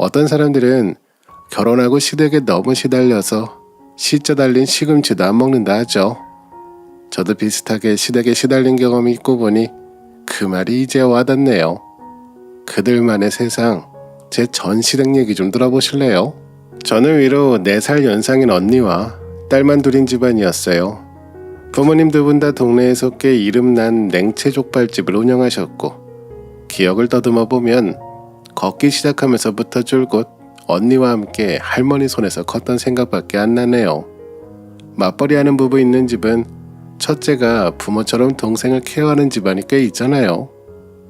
어떤 사람들은 결혼하고 시댁에 너무 시달려서 시자 달린 시금치도 안 먹는다 하죠. 저도 비슷하게 시댁에 시달린 경험이 있고 보니 그 말이 이제 와닿네요. 그들만의 세상, 제 전 시댁 얘기 좀 들어보실래요? 저는 위로 4살 연상인 언니와 딸만 둘인 집안이었어요. 부모님 두 분 다 동네에서 꽤 이름난 냉채 족발집을 운영하셨고, 기억을 더듬어 보면 걷기 시작하면서부터 줄곧 언니와 함께 할머니 손에서 컸던 생각밖에 안 나네요. 맞벌이 하는 부부 있는 집은 첫째가 부모처럼 동생을 케어하는 집안이 꽤 있잖아요.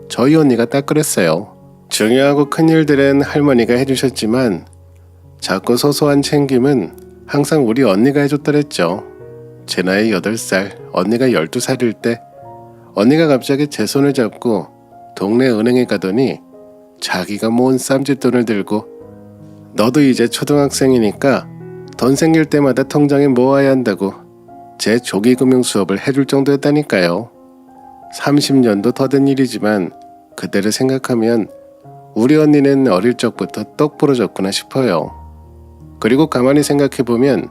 저희 언니가 딱 그랬어요. 중요하고 큰 일들은 할머니가 해주셨지만 작고 소소한 챙김은 항상 우리 언니가 해줬더랬죠. 제 나이 8살, 언니가 12살일 때 언니가 갑자기 제 손을 잡고 동네 은행에 가더니 자기가 모은 쌈짓돈을 들고 너도 이제 초등학생이니까 돈 생길 때마다 통장에 모아야 한다고 제 조기금융 수업을 해줄 정도였다니까요. 30년도 더 된 일이지만 그때를 생각하면 우리 언니는 어릴 적부터 똑 부러졌구나 싶어요. 그리고 가만히 생각해보면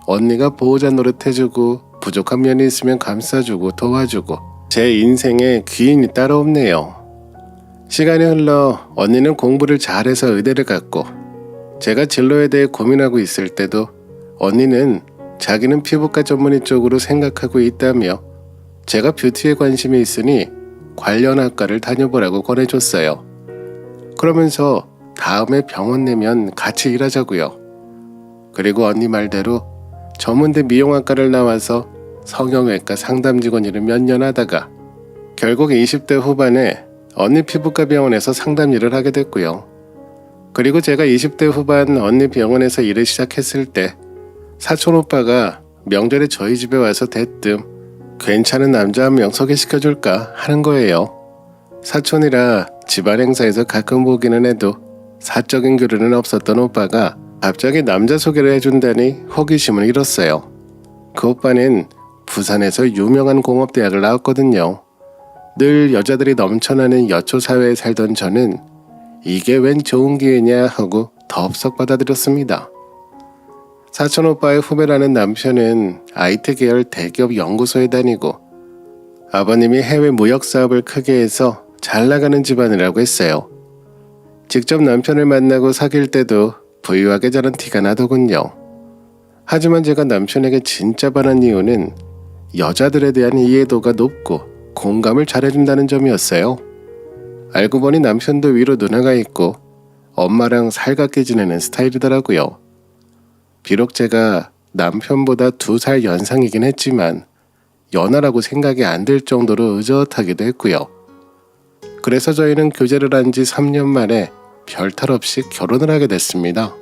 언니가 보호자 노릇해주고 부족한 면이 있으면 감싸주고 도와주고 제 인생에 귀인이 따로 없네요. 시간이 흘러 언니는 공부를 잘해서 의대를 갔고 제가 진로에 대해 고민하고 있을 때도 언니는 자기는 피부과 전문의 쪽으로 생각하고 있다며 제가 뷰티에 관심이 있으니 관련 학과를 다녀보라고 권해줬어요. 그러면서 다음에 병원 내면 같이 일하자고요. 그리고 언니 말대로 전문대 미용학과를 나와서 성형외과 상담 직원 일을 몇 년 하다가 결국 20대 후반에 언니 피부과 병원에서 상담 일을 하게 됐고요. 그리고 제가 20대 후반 언니 병원에서 일을 시작했을 때 사촌 오빠가 명절에 저희 집에 와서 대뜸 괜찮은 남자 한 명 소개시켜줄까 하는 거예요. 사촌이라 집안 행사에서 가끔 보기는 해도 사적인 교류는 없었던 오빠가 갑자기 남자 소개를 해준다니 호기심을 잃었어요. 그 오빠는 부산에서 유명한 공업대학을 나왔거든요. 늘 여자들이 넘쳐나는 여초 사회에 살던 저는 이게 웬 좋은 기회냐 하고 덥석 받아들였습니다. 사촌 오빠의 후배라는 남편은 IT 계열 대기업 연구소에 다니고 아버님이 해외 무역 사업을 크게 해서 잘 나가는 집안이라고 했어요. 직접 남편을 만나고 사귈 때도 부유하게 자란 티가 나더군요. 하지만 제가 남편에게 진짜 반한 이유는 여자들에 대한 이해도가 높고 공감을 잘해준다는 점이었어요. 알고 보니 남편도 위로 누나가 있고 엄마랑 살갑게 지내는 스타일이더라고요. 비록 제가 남편보다 2살 연상이긴 했지만 연하라고 생각이 안 들 정도로 의젓하기도 했고요. 그래서 저희는 교제를 한 지 3년 만에 별탈 없이 결혼을 하게 됐습니다.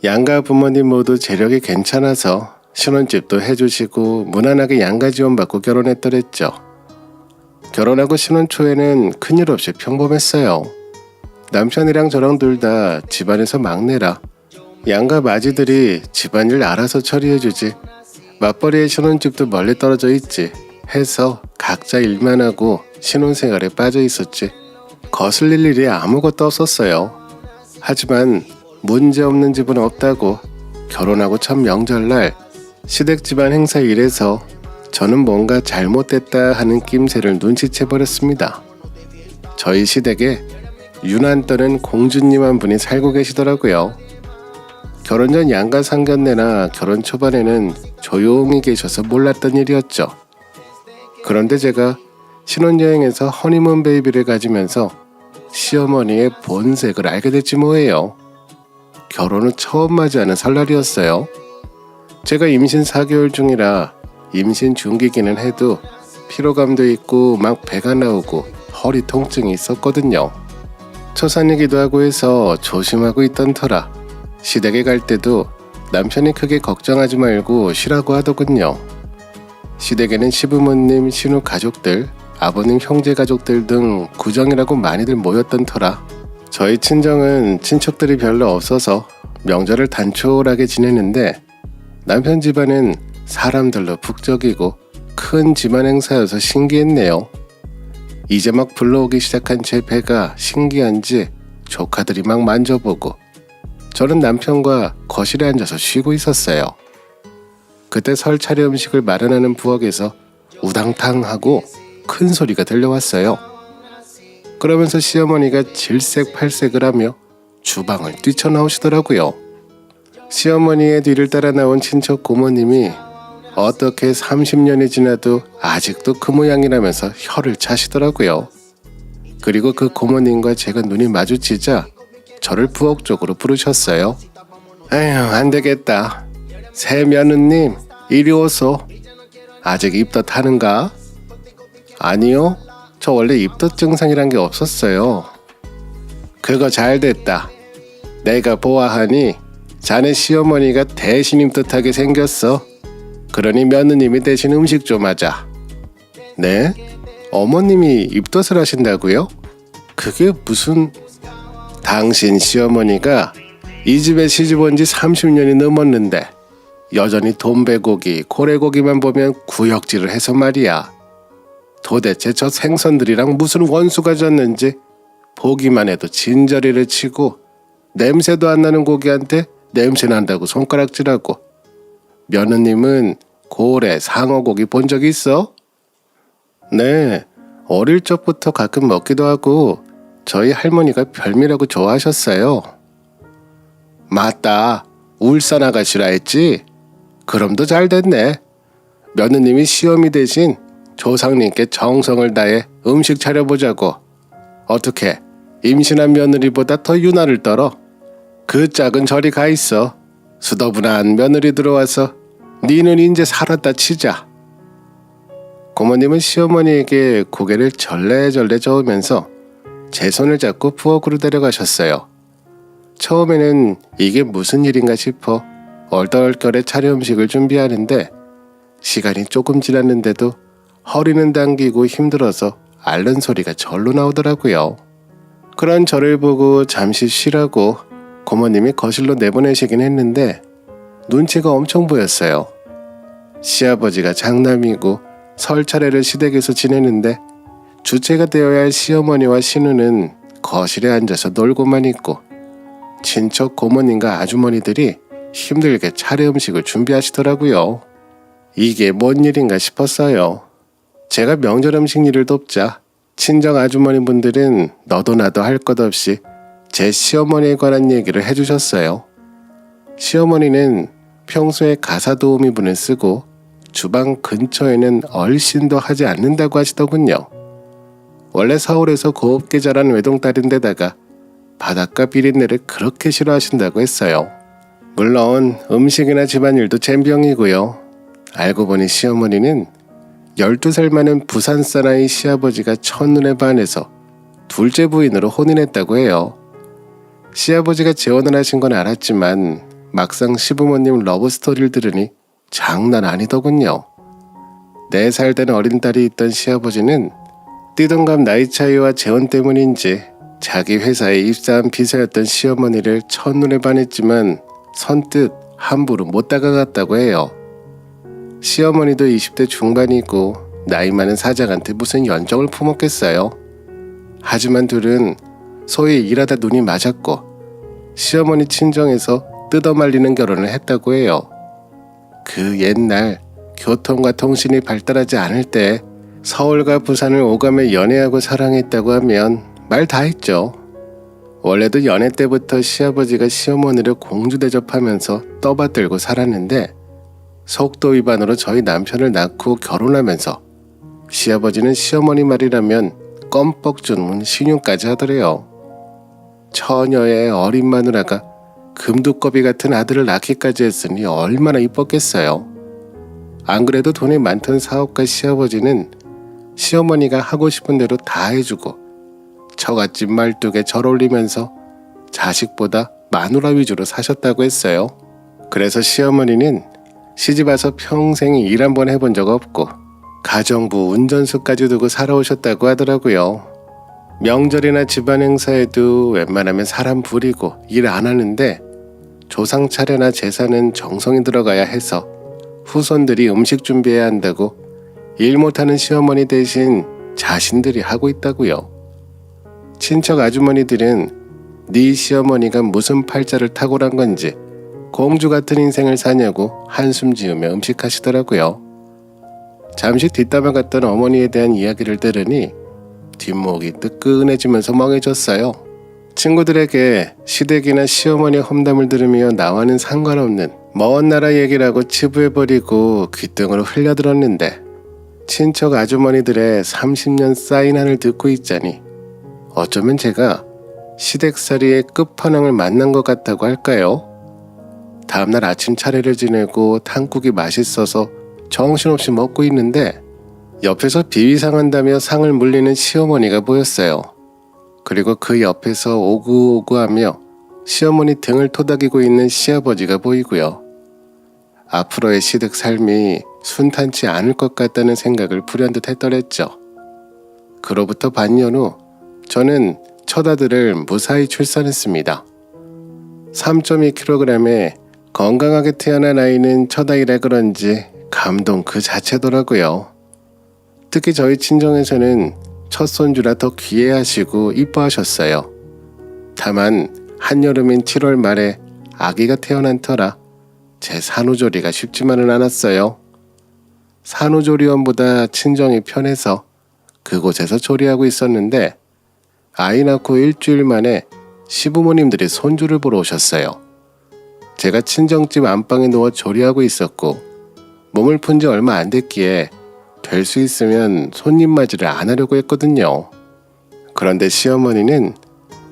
양가 부모님 모두 재력이 괜찮아서 신혼집도 해주시고 무난하게 양가 지원받고 결혼했더랬죠. 결혼하고 신혼 초에는 큰일 없이 평범했어요. 남편이랑 저랑 둘 다 집안에서 막내라 양가 마지들이 집안일 알아서 처리해주지 맞벌이의 신혼집도 멀리 떨어져 있지 해서 각자 일만 하고 신혼생활에 빠져 있었지 거슬릴 일이 아무것도 없었어요. 하지만 문제없는 집은 없다고 결혼하고 첫 명절날 시댁 집안 행사 일에서 저는 뭔가 잘못됐다 하는 낌새를 눈치채버렸습니다. 저희 시댁에 유난 떠는 공주님 한 분이 살고 계시더라고요. 결혼 전 양가 상견례나 결혼 초반에는 조용히 계셔서 몰랐던 일이었죠. 그런데 제가 신혼여행에서 허니문 베이비를 가지면서 시어머니의 본색을 알게 됐지 뭐예요. 결혼 후 처음 맞이하는 설날이었어요. 제가 임신 4개월 중이라 임신 중기기는 해도 피로감도 있고 막 배가 나오고 허리 통증이 있었거든요. 초산이기도 하고 해서 조심하고 있던 터라 시댁에 갈 때도 남편이 크게 걱정하지 말고 쉬라고 하더군요. 시댁에는 시부모님, 신우 가족들, 아버님 형제 가족들 등 구정이라고 많이들 모였던 터라 저희 친정은 친척들이 별로 없어서 명절을 단촐하게 지내는데 남편 집안은 사람들로 북적이고 큰 집안 행사여서 신기했네요. 이제 막 불러오기 시작한 제 배가 신기한지 조카들이 막 만져보고 저는 남편과 거실에 앉아서 쉬고 있었어요. 그때 설 차례 음식을 마련하는 부엌에서 우당탕하고 큰 소리가 들려왔어요. 그러면서 시어머니가 질색팔색을 하며 주방을 뛰쳐나오시더라고요. 시어머니의 뒤를 따라 나온 친척 고모님이 어떻게 30년이 지나도 아직도 그 모양이라면서 혀를 차시더라고요. 그리고 그 고모님과 제가 눈이 마주치자 저를 부엌 쪽으로 부르셨어요. 에휴, 안 되겠다. 새 며느님, 이리 오소. 아직 입덧 하는가? 아니요, 저 원래 입덧 증상이란 게 없었어요. 그거 잘 됐다. 내가 보아하니 자네 시어머니가 대신 입덧하게 생겼어. 그러니 며느님이 대신 음식 좀 하자. 네? 어머님이 입덧을 하신다고요? 그게 무슨... 당신 시어머니가 이 집에 시집 온 지 30년이 넘었는데 여전히 돈베고기, 고래고기만 보면 구역질을 해서 말이야. 도대체 저 생선들이랑 무슨 원수가 졌는지 보기만 해도 진저리를 치고 냄새도 안 나는 고기한테 냄새 난다고 손가락질하고. 며느님은 고래, 상어고기 본 적 있어? 네, 어릴 적부터 가끔 먹기도 하고 저희 할머니가 별미라고 좋아하셨어요. 맞다, 울산 아가씨라 했지? 그럼 더 잘 됐네. 며느님이 시어미 대신 조상님께 정성을 다해 음식 차려보자고. 어떻게 임신한 며느리보다 더 유난을 떨어? 그 짝은 저리 가 있어. 수더분한 며느리 들어와서 니는 이제 살았다 치자. 고모님은 시어머니에게 고개를 절레절레 저으면서 제 손을 잡고 부엌으로 데려가셨어요. 처음에는 이게 무슨 일인가 싶어 얼떨결에 차례 음식을 준비하는데 시간이 조금 지났는데도 허리는 당기고 힘들어서 앓는 소리가 절로 나오더라고요. 그런 저를 보고 잠시 쉬라고 고모님이 거실로 내보내시긴 했는데 눈치가 엄청 보였어요. 시아버지가 장남이고 설 차례를 시댁에서 지내는데 주체가 되어야 할 시어머니와 시누는 거실에 앉아서 놀고만 있고 친척 고모님과 아주머니들이 힘들게 차례 음식을 준비하시더라고요. 이게 뭔 일인가 싶었어요. 제가 명절 음식 일을 돕자 친정 아주머니분들은 너도 나도 할 것 없이 제 시어머니에 관한 얘기를 해주셨어요. 시어머니는 평소에 가사 도우미분을 쓰고 주방 근처에는 얼씬도 하지 않는다고 하시더군요. 원래 서울에서 곱게 자란 외동딸인데다가 바닷가 비린내를 그렇게 싫어하신다고 했어요. 물론 음식이나 집안일도 젬병이고요. 알고 보니 시어머니는 12살 많은 부산 사나이 시아버지가 첫눈에 반해서 둘째 부인으로 혼인했다고 해요. 시아버지가 재혼을 하신 건 알았지만 막상 시부모님 러브스토리를 들으니 장난 아니더군요. 4살 된 어린 딸이 있던 시아버지는 띠동갑 나이 차이와 재혼 때문인지 자기 회사에 입사한 비서였던 시어머니를 첫눈에 반했지만 선뜻 함부로 못 다가갔다고 해요. 시어머니도 20대 중반이고 나이 많은 사장한테 무슨 연정을 품었겠어요. 하지만 둘은 소위 일하다 눈이 맞았고 시어머니 친정에서 뜯어말리는 결혼을 했다고 해요. 그 옛날 교통과 통신이 발달하지 않을 때 서울과 부산을 오가며 연애하고 사랑했다고 하면 말 다 했죠. 원래도 연애 때부터 시아버지가 시어머니를 공주 대접하면서 떠받들고 살았는데 속도 위반으로 저희 남편을 낳고 결혼하면서 시아버지는 시어머니 말이라면 껌뻑 주는 신용까지 하더래요. 처녀의 어린 마누라가 금두꺼비 같은 아들을 낳기까지 했으니 얼마나 이뻤겠어요. 안 그래도 돈이 많던 사업가 시아버지는 시어머니가 하고 싶은 대로 다 해주고 처갓집 말뚝에 절 올리면서 자식보다 마누라 위주로 사셨다고 했어요. 그래서 시어머니는 시집 와서 평생 일 한번 해본 적 없고 가정부 운전수까지 두고 살아오셨다고 하더라고요. 명절이나 집안 행사에도 웬만하면 사람 부리고 일 안 하는데 조상 차례나 제사는 정성이 들어가야 해서 후손들이 음식 준비해야 한다고 일 못하는 시어머니 대신 자신들이 하고 있다고요. 친척 아주머니들은 네 시어머니가 무슨 팔자를 탁월한 건지 공주 같은 인생을 사냐고 한숨 지으며 음식하시더라고요. 잠시 뒷담화 같던 어머니에 대한 이야기를 들으니 뒷목이 뜨끈해지면서 멍해졌어요. 친구들에게 시댁이나 시어머니의 험담을 들으며 나와는 상관없는 먼 나라 얘기라고 치부해버리고 귓등으로 흘려들었는데 친척 아주머니들의 30년 쌓인 한을 듣고 있자니 어쩌면 제가 시댁살이의 끝판왕을 만난 것 같다고 할까요? 다음날 아침 차례를 지내고 탕국이 맛있어서 정신없이 먹고 있는데 옆에서 비위상한다며 상을 물리는 시어머니가 보였어요. 그리고 그 옆에서 오구오구하며 시어머니 등을 토닥이고 있는 시아버지가 보이고요. 앞으로의 시댁 삶이 순탄치 않을 것 같다는 생각을 불현듯 했더랬죠. 그로부터 반년 후 저는 첫 아들을 무사히 출산했습니다. 3.2kg에 건강하게 태어난 아이는 첫 아이라 그런지 감동 그 자체더라고요. 특히 저희 친정에서는 첫 손주라 더 귀해하시고 이뻐하셨어요. 다만 한여름인 7월 말에 아기가 태어난 터라 제 산후조리가 쉽지만은 않았어요. 산후조리원보다 친정이 편해서 그곳에서 조리하고 있었는데 아이 낳고 일주일 만에 시부모님들이 손주를 보러 오셨어요. 제가 친정집 안방에 누워 조리하고 있었고 몸을 푼 지 얼마 안 됐기에 될 수 있으면 손님 맞이를 안 하려고 했거든요. 그런데 시어머니는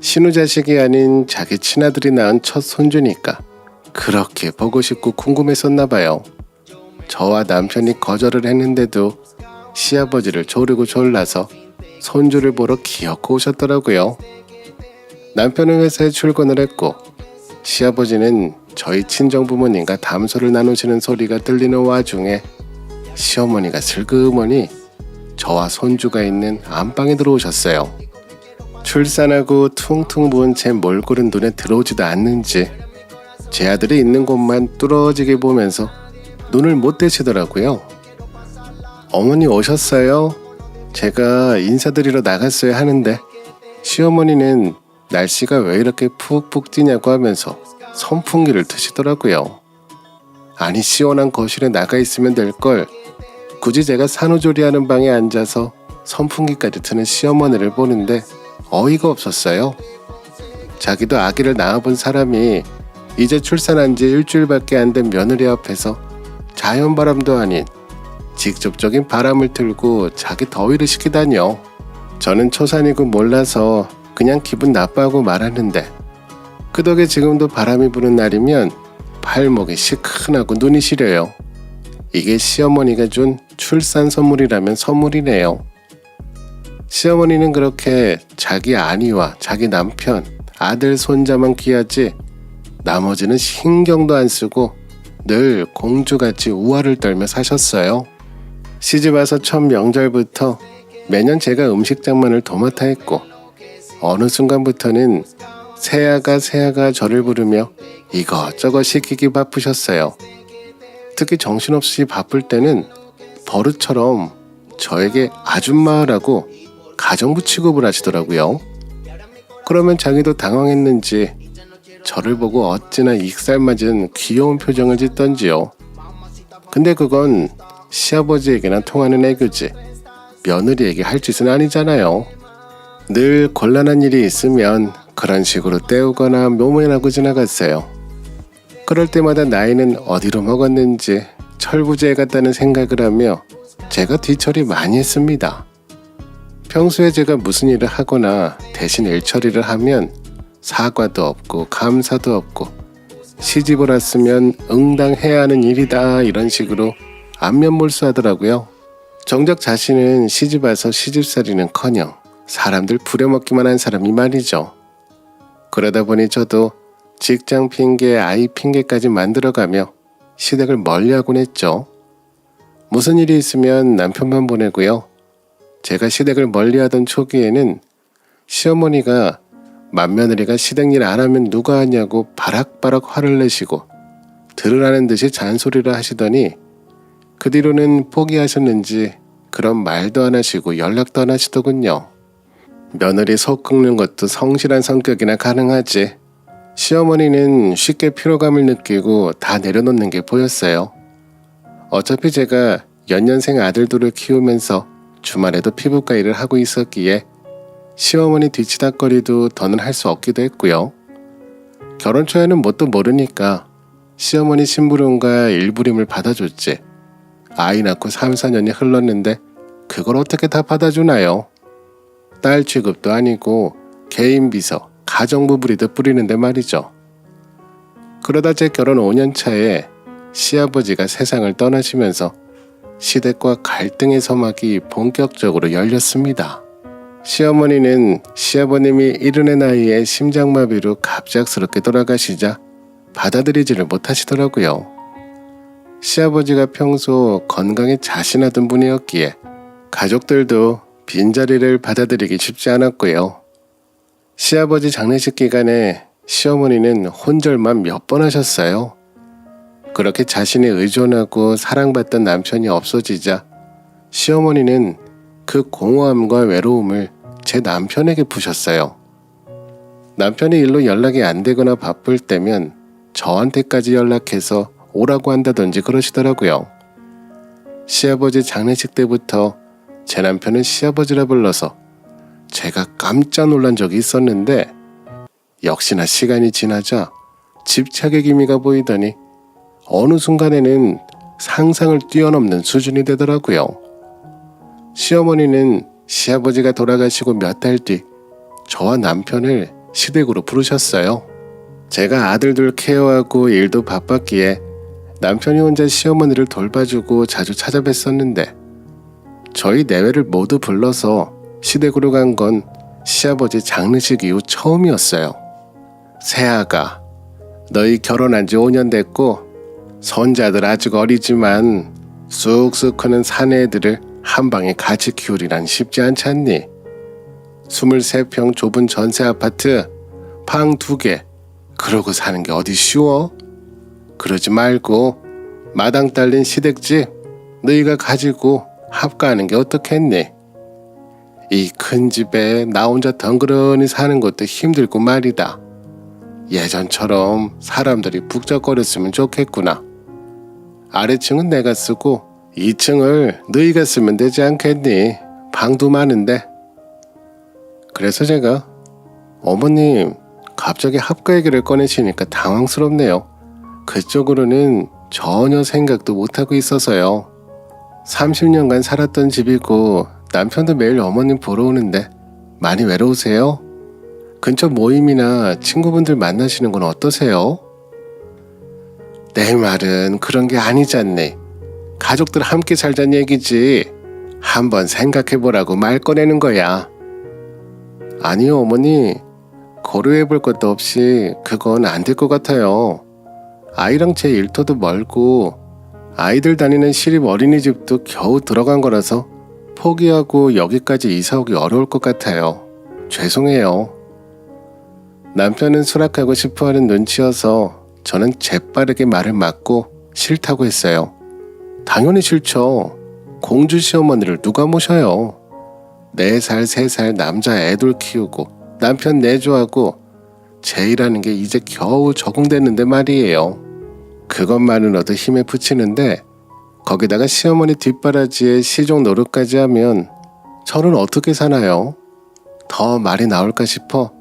신우자식이 아닌 자기 친아들이 낳은 첫 손주니까 그렇게 보고 싶고 궁금했었나 봐요. 저와 남편이 거절을 했는데도 시아버지를 조르고 졸라서 손주를 보러 기어코 오셨더라고요. 남편은 회사에 출근을 했고 시아버지는 저희 친정부모님과 담소를 나누시는 소리가 들리는 와중에 시어머니가 슬그머니 저와 손주가 있는 안방에 들어오셨어요. 출산하고 퉁퉁 부은 제 몰골은 눈에 들어오지도 않는지 제 아들이 있는 곳만 뚫어지게 보면서 눈을 못 떼시더라고요. 어머니 오셨어요? 제가 인사드리러 나갔어야 하는데 시어머니는 날씨가 왜 이렇게 푹푹 뛰냐고 하면서 선풍기를 트시더라고요. 아니 시원한 거실에 나가 있으면 될걸 굳이 제가 산후조리하는 방에 앉아서 선풍기까지 트는 시어머니를 보는데 어이가 없었어요. 자기도 아기를 낳아본 사람이 이제 출산한 지 일주일밖에 안 된 며느리 앞에서 자연바람도 아닌 직접적인 바람을 틀고 자기 더위를 식히다니요. 저는 초산이고 몰라서 그냥 기분 나빠하고 말았는데 그 덕에 지금도 바람이 부는 날이면 팔목이 시큰하고 눈이 시려요. 이게 시어머니가 준 출산 선물이라면 선물이네요. 시어머니는 그렇게 자기 아내와 자기 남편, 아들, 손자만 귀하지 나머지는 신경도 안 쓰고 늘 공주같이 우아를 떨며 사셨어요. 시집와서 첫 명절부터 매년 제가 음식 장만을 도맡아 했고 어느 순간부터는 새아가 저를 부르며 이것저것 시키기 바쁘셨어요. 특히 정신없이 바쁠 때는 버릇처럼 저에게 아줌마라고 가정부 취급을 하시더라고요. 그러면 자기도 당황했는지 저를 보고 어찌나 익살맞은 귀여운 표정을 짓던지요. 근데 그건 시아버지에게나 통하는 애교지 며느리에게 할 짓은 아니잖아요. 늘 곤란한 일이 있으면 그런 식으로 때우거나 묘면하고 지나갔어요. 그럴 때마다 나이는 어디로 먹었는지 철부지에 갔다는 생각을 하며 제가 뒤처리 많이 했습니다. 평소에 제가 무슨 일을 하거나 대신 일처리를 하면 사과도 없고 감사도 없고 시집을 왔으면 응당해야 하는 일이다 이런 식으로 안면몰수하더라고요. 정작 자신은 시집 와서 시집살이는커녕 사람들 부려먹기만 한 사람이 말이죠. 그러다 보니 저도 직장 핑계, 아이 핑계까지 만들어가며 시댁을 멀리하곤 했죠. 무슨 일이 있으면 남편만 보내고요. 제가 시댁을 멀리하던 초기에는 시어머니가 맏며느리가 시댁 일 안 하면 누가 하냐고 바락바락 화를 내시고 들으라는 듯이 잔소리를 하시더니 그 뒤로는 포기하셨는지 그런 말도 안 하시고 연락도 안 하시더군요. 며느리 속 긁는 것도 성실한 성격이나 가능하지. 시어머니는 쉽게 피로감을 느끼고 다 내려놓는 게 보였어요. 어차피 제가 연년생 아들 둘을 키우면서 주말에도 피부과 일을 하고 있었기에 시어머니 뒤치다거리도 더는 할 수 없기도 했고요. 결혼 초에는 뭣도 모르니까 시어머니 심부름과 일부림을 받아줬지. 아이 낳고 3, 4년이 흘렀는데 그걸 어떻게 다 받아주나요? 딸 취급도 아니고 개인 비서, 가정부 부리듯 뿌리는데 말이죠. 그러다 제 결혼 5년 차에 시아버지가 세상을 떠나시면서 시댁과 갈등의 서막이 본격적으로 열렸습니다. 시어머니는 시아버님이 이른의 나이에 심장마비로 갑작스럽게 돌아가시자 받아들이지를 못하시더라고요. 시아버지가 평소 건강에 자신하던 분이었기에 가족들도 빈자리를 받아들이기 쉽지 않았고요. 시아버지 장례식 기간에 시어머니는 혼절만 몇 번 하셨어요. 그렇게 자신이 의존하고 사랑받던 남편이 없어지자 시어머니는 그 공허함과 외로움을 제 남편에게 푸셨어요. 남편이 일로 연락이 안 되거나 바쁠 때면 저한테까지 연락해서 오라고 한다든지 그러시더라고요. 시아버지 장례식 때부터 제 남편은 시아버지라 불러서 제가 깜짝 놀란 적이 있었는데 역시나 시간이 지나자 집착의 기미가 보이더니 어느 순간에는 상상을 뛰어넘는 수준이 되더라고요. 시어머니는 시아버지가 돌아가시고 몇 달 뒤 저와 남편을 시댁으로 부르셨어요. 제가 아들들 케어하고 일도 바빴기에 남편이 혼자 시어머니를 돌봐주고 자주 찾아뵀었는데 저희 내외를 모두 불러서 시댁으로 간 건 시아버지 장례식 이후 처음이었어요. 새아가, 너희 결혼한 지 5년 됐고 손자들 아직 어리지만 쑥쑥 크는 사내애들을 한 방에 같이 키우리란 쉽지 않지 않니? 23평 좁은 전세 아파트, 방 2개, 그러고 사는 게 어디 쉬워? 그러지 말고 마당 딸린 시댁집 너희가 가지고 합가하는 게 어떻겠니? 이 큰 집에 나 혼자 덩그러니 사는 것도 힘들고 말이다. 예전처럼 사람들이 북적거렸으면 좋겠구나. 아래층은 내가 쓰고 2층을 너희가 쓰면 되지 않겠니? 방도 많은데. 그래서 제가 어머님 갑자기 합가 얘기를 꺼내시니까 당황스럽네요. 그쪽으로는 전혀 생각도 못하고 있어서요. 30년간 살았던 집이고 남편도 매일 어머님 보러 오는데 많이 외로우세요? 근처 모임이나 친구분들 만나시는 건 어떠세요? 내 말은 그런 게 아니잖니. 가족들 함께 살자는 얘기지. 한번 생각해보라고 말 꺼내는 거야. 아니요 어머니, 고려해볼 것도 없이 그건 안 될 것 같아요. 아이랑 제 일터도 멀고 아이들 다니는 시립 어린이집도 겨우 들어간 거라서 포기하고 여기까지 이사오기 어려울 것 같아요. 죄송해요. 남편은 수락하고 싶어하는 눈치여서 저는 재빠르게 말을 막고 싫다고 했어요. 당연히 싫죠. 공주 시어머니를 누가 모셔요. 4살, 3살 남자 애들 키우고 남편 내조하고 제 일하는 게 이제 겨우 적응됐는데 말이에요. 그것만으로도 힘에 부치는데 거기다가 시어머니 뒷바라지에 시종 노릇까지 하면 저는 어떻게 사나요? 더 말이 나올까 싶어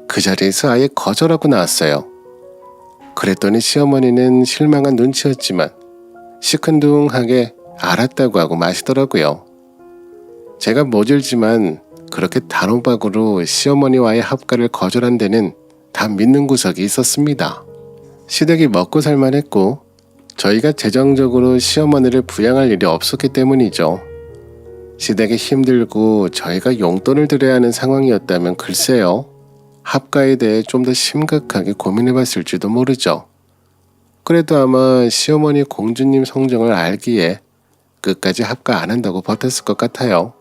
그 자리에서 아예 거절하고 나왔어요. 그랬더니 시어머니는 실망한 눈치였지만 시큰둥하게 알았다고 하고 마시더라고요. 제가 모질지만 그렇게 단호박으로 시어머니와의 합가를 거절한 데는 다 믿는 구석이 있었습니다. 시댁이 먹고 살만했고 저희가 재정적으로 시어머니를 부양할 일이 없었기 때문이죠. 시댁이 힘들고 저희가 용돈을 드려야 하는 상황이었다면 글쎄요. 합가에 대해 좀 더 심각하게 고민해봤을지도 모르죠. 그래도 아마 시어머니 공주님 성정을 알기에 끝까지 합가 안 한다고 버텼을 것 같아요.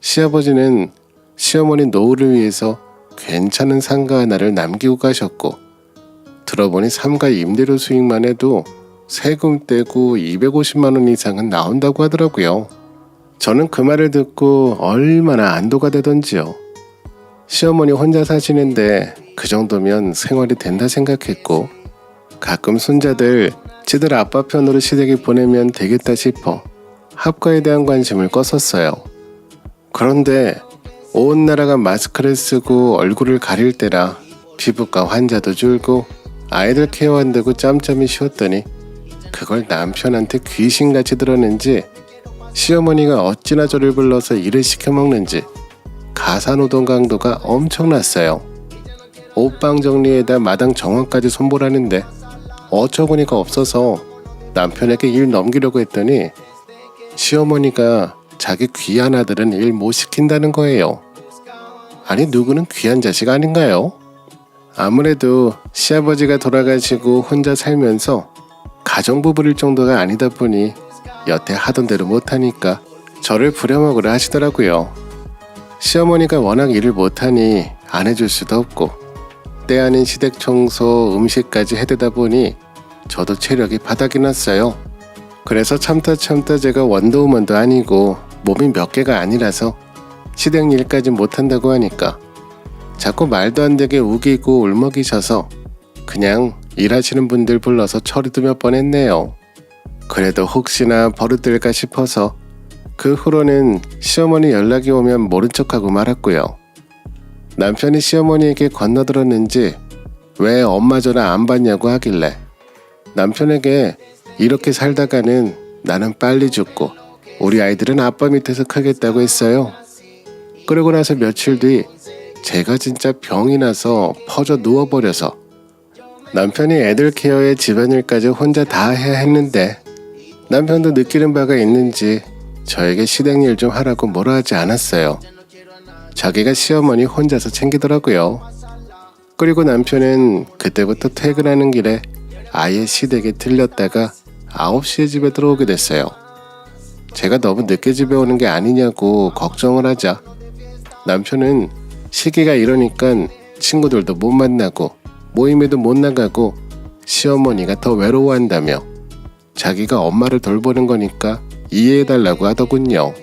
시아버지는 시어머니 노후를 위해서 괜찮은 상가 하나를 남기고 가셨고 들어보니 상가 임대료 수익만 해도 세금 떼고 250만 원 이상은 나온다고 하더라고요. 저는 그 말을 듣고 얼마나 안도가 되던지요. 시어머니 혼자 사시는데 그 정도면 생활이 된다 생각했고, 가끔 손자들 지들 아빠 편으로 시댁에 보내면 되겠다 싶어 합가에 대한 관심을 껐었어요. 그런데 온 나라가 마스크를 쓰고 얼굴을 가릴 때라 피부과 환자도 줄고 아이들 케어한다고 짬짬이 쉬었더니 그걸 남편한테 귀신같이 들었는지 시어머니가 어찌나 저를 불러서 일을 시켜먹는지 가사노동 강도가 엄청났어요. 옷방 정리에다 마당 정원까지 손보라는데 어처구니가 없어서 남편에게 일 넘기려고 했더니 시어머니가 자기 귀한 아들은 일 못 시킨다는 거예요. 아니, 누구는 귀한 자식 아닌가요? 아무래도 시아버지가 돌아가시고 혼자 살면서 가정부 부릴 정도가 아니다 보니 여태 하던 대로 못하니까 저를 부려먹으려 하시더라고요. 시어머니가 워낙 일을 못하니 안 해줄 수도 없고 때 아닌 시댁 청소, 음식까지 해대다 보니 저도 체력이 바닥이 났어요. 그래서 참다 제가 원더우먼도 아니고 몸이 몇 개가 아니라서 시댁 일까지 못한다고 하니까 자꾸 말도 안 되게 우기고 울먹이셔서 그냥 일하시는 분들 불러서 처리도 몇 번 했네요. 그래도 혹시나 버릇될까 싶어서 그 후로는 시어머니 연락이 오면 모른 척하고 말았고요. 남편이 시어머니에게 건너들었는지 왜 엄마 전화 안 받냐고 하길래 남편에게 이렇게 살다가는 나는 빨리 죽고 우리 아이들은 아빠 밑에서 크겠다고 했어요. 그러고 나서 며칠 뒤 제가 진짜 병이 나서 퍼져 누워버려서 남편이 애들 케어에 집안일까지 혼자 다 해야 했는데 남편도 느끼는 바가 있는지 저에게 시댁일 좀 하라고 뭐라 하지 않았어요. 자기가 시어머니 혼자서 챙기더라고요. 그리고 남편은 그때부터 퇴근하는 길에 아예 시댁에 들렸다가 9시에 집에 들어오게 됐어요. 제가 너무 늦게 집에 오는 게 아니냐고 걱정을 하자 남편은 시기가 이러니까 친구들도 못 만나고 모임에도 못 나가고 시어머니가 더 외로워한다며 자기가 엄마를 돌보는 거니까 이해해달라고 하더군요.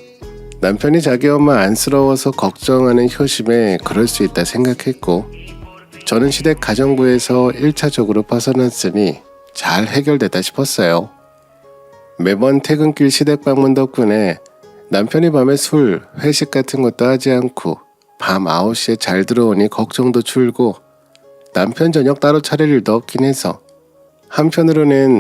남편이 자기 엄마 안쓰러워서 걱정하는 효심에 그럴 수 있다 생각했고 저는 시댁 가정부에서 1차적으로 벗어났으니 잘 해결됐다 싶었어요. 매번 퇴근길 시댁 방문 덕분에 남편이 밤에 술, 회식 같은 것도 하지 않고 밤 9시에 잘 들어오니 걱정도 줄고 남편 저녁 따로 차릴 일도 없긴 해서 한편으로는